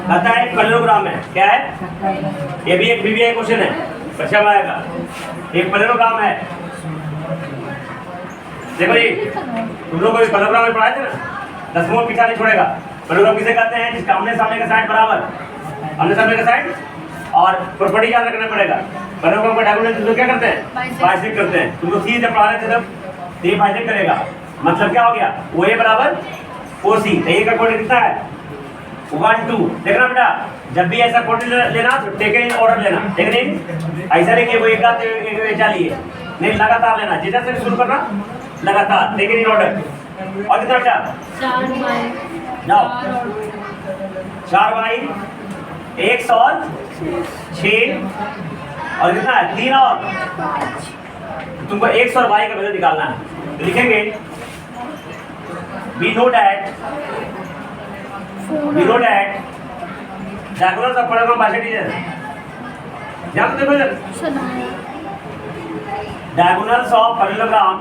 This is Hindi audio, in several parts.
कहता है पैरेललोग्राम है, क्या है? ये भी एक बीबीआई क्वेश्चन है, परीक्षा में आएगा। एक पैरेललोग्राम है, देखो जी, तुम लोग पैरेललोग्राम में पढ़ाए थे ना, 10वां पीछा नहीं छोड़ेगा। पैरेललोग्राम किसे कहते हैं? जिसका आमने सामने का साइड बराबर, आमने सामने का साइड, और प्रॉपर्टी याद रखना पड़ेगा। पैरेललोग्राम का डायगोनल तुम क्या करते हैं? बाइसेक्ट करते हैं। तुमको सी जब पढ़ा रहे थे तब ये बाइसेक्ट करेगा, मतलब क्या हो गया? ओ ए बराबर ओ सी। ए का कोड कितना है? 1 2। देखना बेटा, जब भी ऐसा कोड लेना तो टेक इन ऑर्डर लेना, ठीक नहीं? ऐसा नहीं कि वो एक चाहिए, नहीं, लगातार लेना। जिधर से शुरू करना लगातार, टेक इन ऑर्डर। और कितना बेटा? 4 जाओ, 4 बाई 1 और 6 और कितना है? 3 और तुमको 1 और y का वैल्यू निकालना है, तो लिखेंगे we know that diagonals of parallelogram bisect is ध्यान देखो इधर, diagonals of parallelogram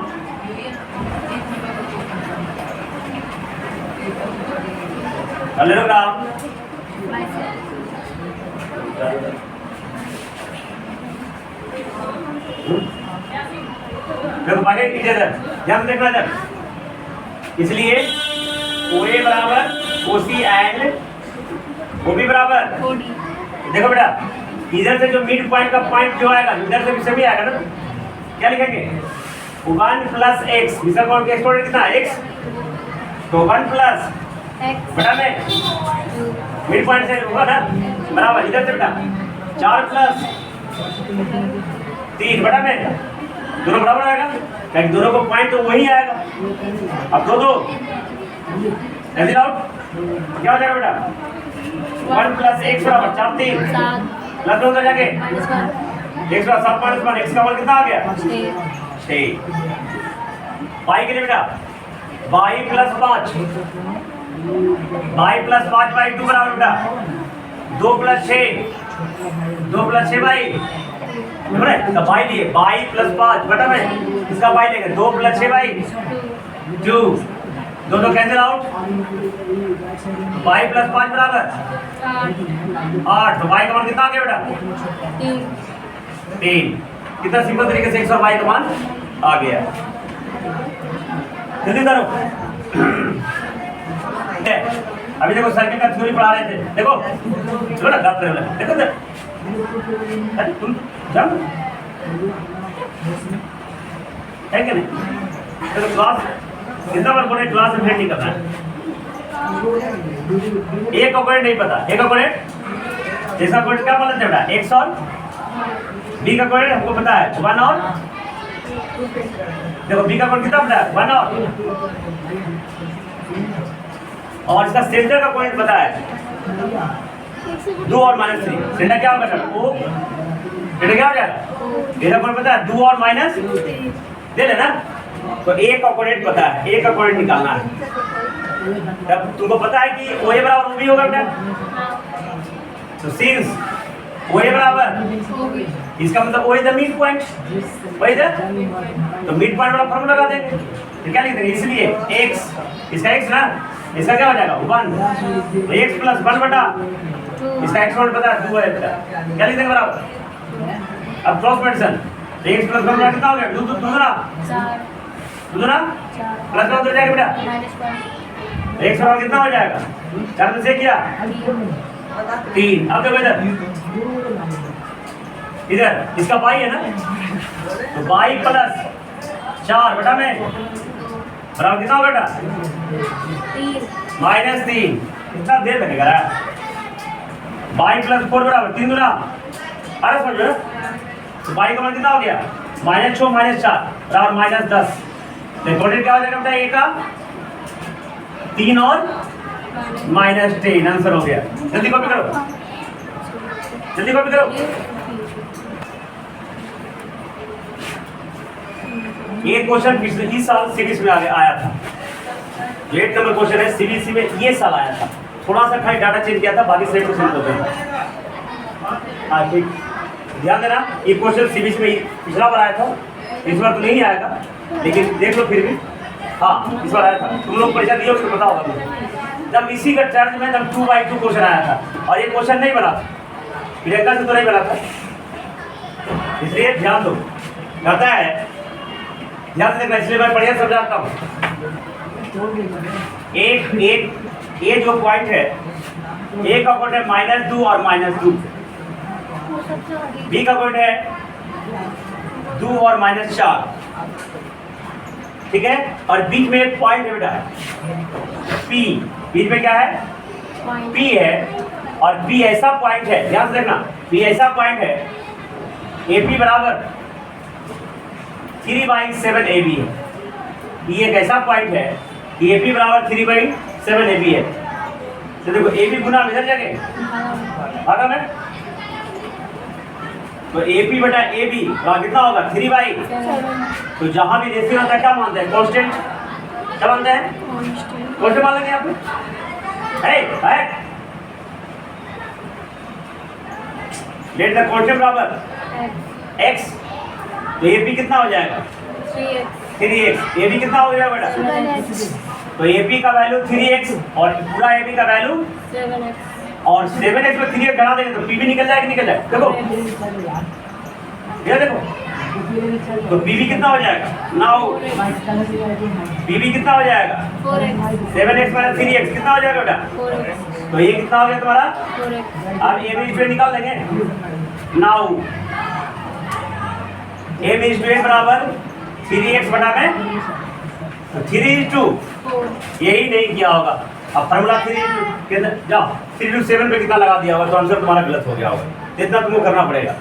देखो बाइसेक्ट इज इधर, ध्यान देखना इधर। इसलिए OA बराबर OC एंड OB बराबर OD। देखो बेटा, इधर से जो मिड पॉइंट का पॉइंट जो आएगा, इधर से भी सभी आएगा ना, क्या लिखेंगे? 1 प्लस x, इसका कोड कितना है? x, तो 1 प्लस बेटा में मिड पॉइंट से होगा ना, बराबर इधर से बेटा 4 प्लस 3 बेटा में दोनों बराबर आएगा, क्योंकि दोनों को पॉइंट तो वही आएगा। अब दो कैंसिल आउट, क्या हो जाएगा बेटा? 1 प्लस x बराबर 4 3 प्लस 2 उधर जाके x का 7 माइनस 1, x का मान कितना आ गया? 6। y के लिए बेटा y प्लस 5 बाई 2 बराबर बेटा 2 प्लस 6 बाई इसका बाई लिए बाई प्लस 5 बटा में इसका बाई लेंगे 2 प्लस 6 बाई 2, दोनों कैंसिल आउट, बाई प्लस 5 बराबर 8। तो बाई का मान कितना आ गया बेटा? 3। कितना सिंपल तरीके से x और y का मान आ गया। जल्दी करो। अभी देखो सर्किल का थ्योरी पढ़ा रहे थे, देखो ना गप रहे हो, देखो अरे तुम जाओ है कि नहीं? तो क्लास कितना बार बोले, क्लास में नहीं करना है। एक ऑपरेट नहीं पता, एक ऑपरेट जैसा कोड क्या बोलते हैं बेटा? x और b का कोड हमको पता है 1 और देखो b का कोड कितना पता है? 1 और इसका सेंटर का पॉइंट पता है 2 और -3। सेंटर क्या होगा सर? ओ सेंटर क्या हो जाएगा? मेरा पॉइंट पता है 2 और माइनस दे लेना, तो a का कोऑर्डिनेट पता है, a का कोऑर्डिनेट निकालना है। तब तुमको पता है कि OA बराबर OB होगा बेटा, तो सिंस OA बराबर इसका मतलब O is the mid point, वही है, तो मिड पॉइंट वाला फॉर्मूला लगा देंगे। तो क्या लिख देंगे? इसलिए x, इसका x ना, इसका क्या हो जाएगा? 1, तो x प्लस 1 बटा इसका x नोट पता है 2 है बेटा, क्या लिख देंगे बराबर? अब क्रॉस मल्टीप्लिकेशन, x प्लस 1 बटा कितना हो गया? 2 प्लस 1 हो जाएगा बेटा, x बराबर कितना हो जाएगा? 4 में से किया 3। अब देखो इधर इसका y है ना, तो y प्लस 4 बटा में बराबर कितना होगा बेटा? -3। कितना देर लगेगा यार? y प्लस 4 बराबर 3 गुना, अरे समझो ना, तो y का मान कितना हो गया? -6 -4 बराबर -10। कोऑर्डिनेट क्या हो जाएगा बेटा? a का 3 और -10 आंसर हो गया। जल्दी कॉपी करो, जल्दी कॉपी करो। ये क्वेश्चन पिछले इस साल सीरीज में आया था, 8 नंबर क्वेश्चन है सीबीएसई में, ये साल आया था। थोड़ा सा खाली डाटा चेंज किया था, बाकी सेम टू सेम होते हैं। हाँ ठीक, ध्यान देना, ये क्वेश्चन सीबीएसई में पिछला बार आया था, इस बार तो नहीं आएगा, लेकिन देख लो फिर भी हाँ इस बार आया था, तुम लोग परीक्षा दिए उसको पता होगा तुम्हें। जब इसी का टर्म में तब 2/2 क्वेश्चन आया था और ये क्वेश्चन नहीं बना था, प्रियंका से तो नहीं बना था, इसलिए ध्यान दो। कहता है ध्यान से देखना, इसलिए मैं बढ़िया समझाता हूँ। एक जो पॉइंट है, ए का पॉइंट है -2 और -2, बी का पॉइंट है 2 और -4, ठीक है। और बीच में एक पॉइंट है बेटा पी, बीच में क्या है पी है, और पी ऐसा पॉइंट है, ध्यान से देखना, पी ऐसा पॉइंट है AP बराबर 3/7 AB है। ये एक ऐसा पॉइंट है कि AP बराबर 3/7 AB है। तो देखो AB गुना इधर जाके भागा में, तो AP बटा AB कितना होगा 3/7। तो जहां भी रेशियो होता है क्या मानते हैं, कांस्टेंट, क्या मानते हैं कांस्टेंट मान लेंगे आप। लेट द कांस्टेंट बराबर x, तो AP कितना हो जाएगा 3x। AB कितना हो जाएगा बेटा, तो AP का वैल्यू 3x और पूरा AB का वैल्यू 7x, और 7x में 3x घटा देंगे तो P भी निकल जाएगा, निकल जाएगा। देखो ये देखो, तो BB कितना हो जाएगा, नाउ BB कितना हो जाएगा 7x - 3x कितना हो जाएगा बेटा 4x। तो ये कितना हो गया तुम्हारा 4x। अब AB स्क्वायर निकाल देंगे, नाउ AB स्क्वायर बराबर 3x बटा में 3:4, यही नहीं किया होगा। अब फार्मूला 3 के अंदर जाओ, 3:7 पे कितना लगा दिया होगा तो आंसर तुम्हारा गलत हो गया होगा। इतना तुमको करना पड़ेगा,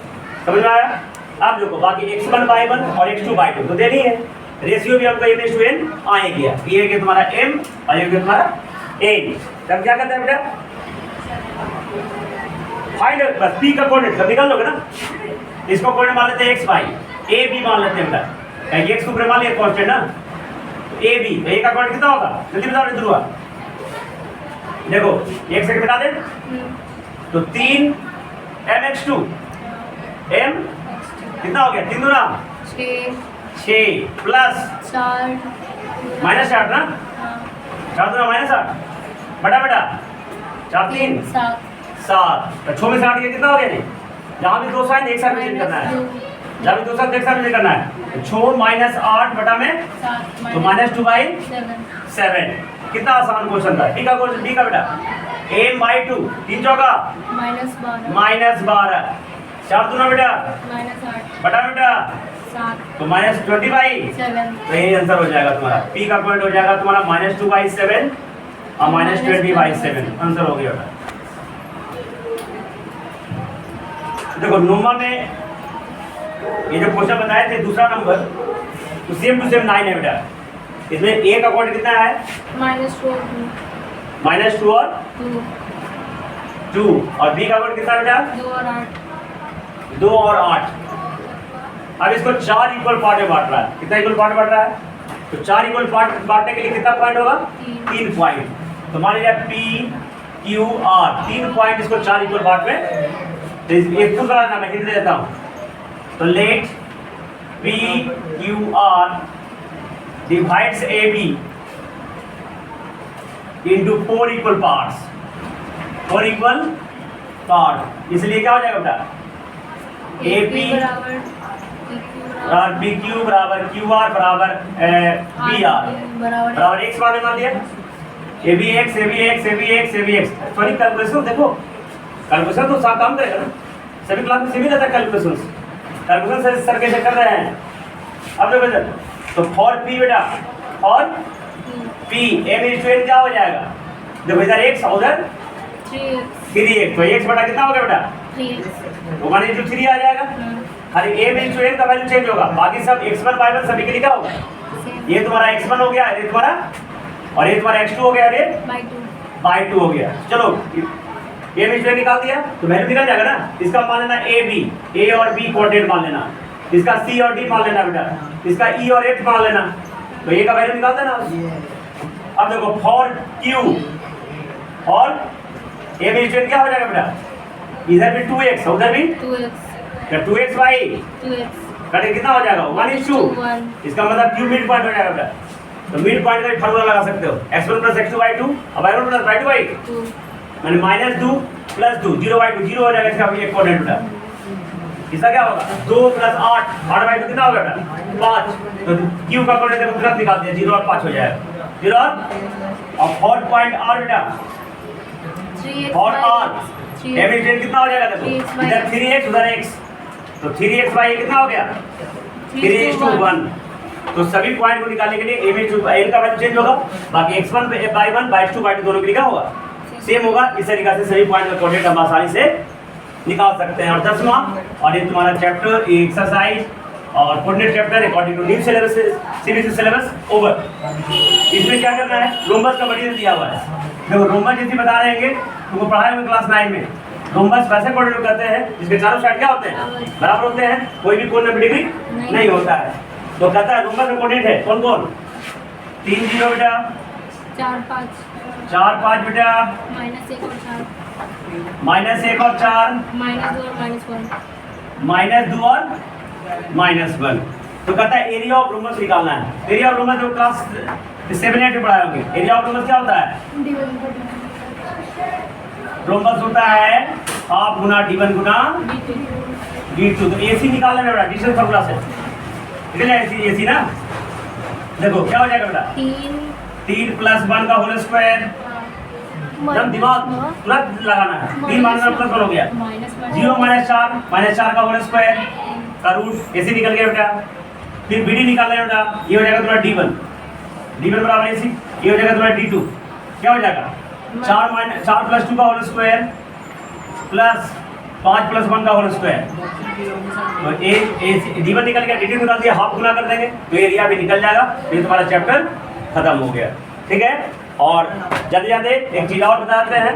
समझ में आया। अब देखो बाकी x1/1 और x2/2 तो देनी है, रेशियो भी हमको m/n आए गया, ये कि तुम्हारा m और ये कि तुम्हारा n। तब क्या करते हैं बेटा, फाइंड बस p का कोऑर्डिनेट सब निकाल लोगे ना, इसको कोऑर्डिनेट मान लेते हैं x/y, a b मान लेते हैं बेटा, x ऊपर मान लिया कांस्टेंट ना, a b, तो a का कोऑर्डिनेट कितना होगा जल्दी बताओ ध्रुवा। देखो एक सेकंड बता दे, तो 3 mx2 m कितना हो गया 3 दूना 6 प्लस 4 -8 ना, 4 दूना -8 बटा बटा 4 3 7, तो 6 में 8 कितना हो गया जी, जहाँ भी दो साइन एक साथ चेंज करना है, जहाँ भी दो साइन एक साथ चेंज करना है, तो 6 -8 बटा में तो -2/7। कितना आसान क्वेश्चन था, डी का क्वेश्चन, डी का बेटा m/2 3 चौका -12, 4 दूना बेटा -8 बटा बेटा 7, तो -20/7, तो यही आंसर हो जाएगा तुम्हारा, p का पॉइंट हो जाएगा तुम्हारा -2/7 और -20/7 आंसर हो गया बेटा। देखो नोमा में ये जो क्वेश्चन बताए थे दूसरा नंबर, तो सेम टू सेम 9 है बेटा, इसमें a का कोऑर्डिनेट कितना है -2 और 2, और b का कोऑर्डिनेट कितना बेटा 2 और 8। अब इसको 4 इक्वल पार्ट में बांट रहा है, कितना इक्वल पार्ट बांट रहा है, तो 4 इक्वल पार्ट बांटने के लिए कितना पॉइंट होगा 3 पॉइंट, तो मान लीजिए p q r 3 पॉइंट, इसको 4 इक्वल पार्ट में, तो एक तो कराना मैं हिंट दे देता हूँ, तो late p q r divides AB into 4 equal parts, 4 equal part, इसलिए क्या हो जाएगा बेटा AP और BQ बराबर QR बराबर BR बराबर x मान लिया, ABX, सॉरी कैलकुलेशन देखो, कैलकुलेशन तो साथ काम करेगा ना, सभी क्लास में सभी रहता है कैलकुलेशन से सर कैसे कर रहे हैं। अब देखो बेटा, तो फॉर P बेटा, फॉर P m/n क्या हो जाएगा, देखो इधर x उधर 3x, तो x बटा कितना हो गया बेटा 3x, तो 1/3 आ जाएगा, खाली m/n का वैल्यू चेंज होगा, बाकी सब x1/1 सभी के लिए क्या होगा, ये तुम्हारा x1 हो गया, ये तुम्हारा, और ये तुम्हारा x2 हो गया, और ये by2 हो गया। चलो m/n निकाल दिया तो वैल्यू निकल जाएगा ना, इसका मान लेना a और b कोऑर्डिनेट मान लेना, इसका c और d मान लेना बेटा, इसका e और f मान लेना, तो ये का वैल्यू निकाल देना। अब देखो फॉर q और m/n क्या हो जाएगा बेटा, इधर भी 2x उधर भी 2x/2x कटे कितना हो जाएगा 1:2, इसका मतलब q मिड पॉइंट हो जाएगा बेटा, तो मिड पॉइंट का फार्मूला लगा सकते हो, x1 + x2/2 और y1 + y2/2 मैंने -2 + 2 0/2 0 हो जाएगा, इसका एक कोऑर्डिनेट बेटा। इसका क्या होगा 2 + 8 8/2 कितना होगा बेटा 5। तो q का कोऑर्डिनेट देखो तुरंत निकाल दिया 0 और 5 हो जाएगा 0 और 4 पॉइंट r बेटा 4 r एवरेज कितना हो जाएगा देखो इधर 3x उधर x तो 3x/a कितना हो गया 3:1। तो सभी पॉइंट को निकालने के लिए a का वैल्यू चेंज होगा, बाकी x1 by 1 by 2 by 2 दोनों के लिए क्या होगा सेम होगा। इस तरीके से सभी पॉइंट का कोऑर्डिनेट हम आसानी से निकाल सकते हैं। और 10वां और ये तुम्हारा चैप्टर एक्सरसाइज और coordinate chapter according to new syllabus CBSE syllabus over. इसमें क्या करना है रोम्बस का मटेरियल दिया हुआ है, देखो रोम्बस जैसे बता रहे हैं तुमको पढ़ाए हुए क्लास 9 में। रोम्बस वैसे कोऑर्डिनेट करते हैं जिसके चारों साइड क्या होते हैं बराबर होते हैं, कोई भी कोण 90 डिग्री नहीं होता है। तो कहता है रोम्बस का कोऑर्डिनेट है कौन कौन 3 0 बेटा 4 5 4 5 बेटा -1 और 4 -1 और 4 -2 और -1 -2 और -1। तो कहता है एरिया ऑफ रोम्बस निकालना है। एरिया ऑफ रोम्बस जो क्लास 7 8 में पढ़ाए होंगे। एरिया ऑफ रोम्बस क्या होता है रोम्बस होता है हाफ गुना d1 गुना d2। तो AC निकालना है बेटा डिस्टेंस फार्मूला से निकल जाएगा AC ना। देखो क्या हो जाएगा बेटा 3 + 1 का होल स्क्वायर एकदम दिमाग तुरंत लगाना है 3 + 1 हो गया 0 - 4 का होल स्क्वायर का रूट AC निकल गया बेटा। फिर BD निकालना है बेटा ये हो जाएगा तुम्हारा d1 बराबर AC ये हो जाएगा तुम्हारा d2 क्या हो जाएगा 4 + 2 का होल स्क्वायर प्लस 5 + 1 का होल स्क्वायर। तो d1 निकल गया d2 निकाल दिया हाफ गुना कर देंगे तो एरिया भी निकल जाएगा। ये तुम्हारा चैप्टर खत्म हो गया ठीक है। और जल्दी एक चीज और बता देते हैं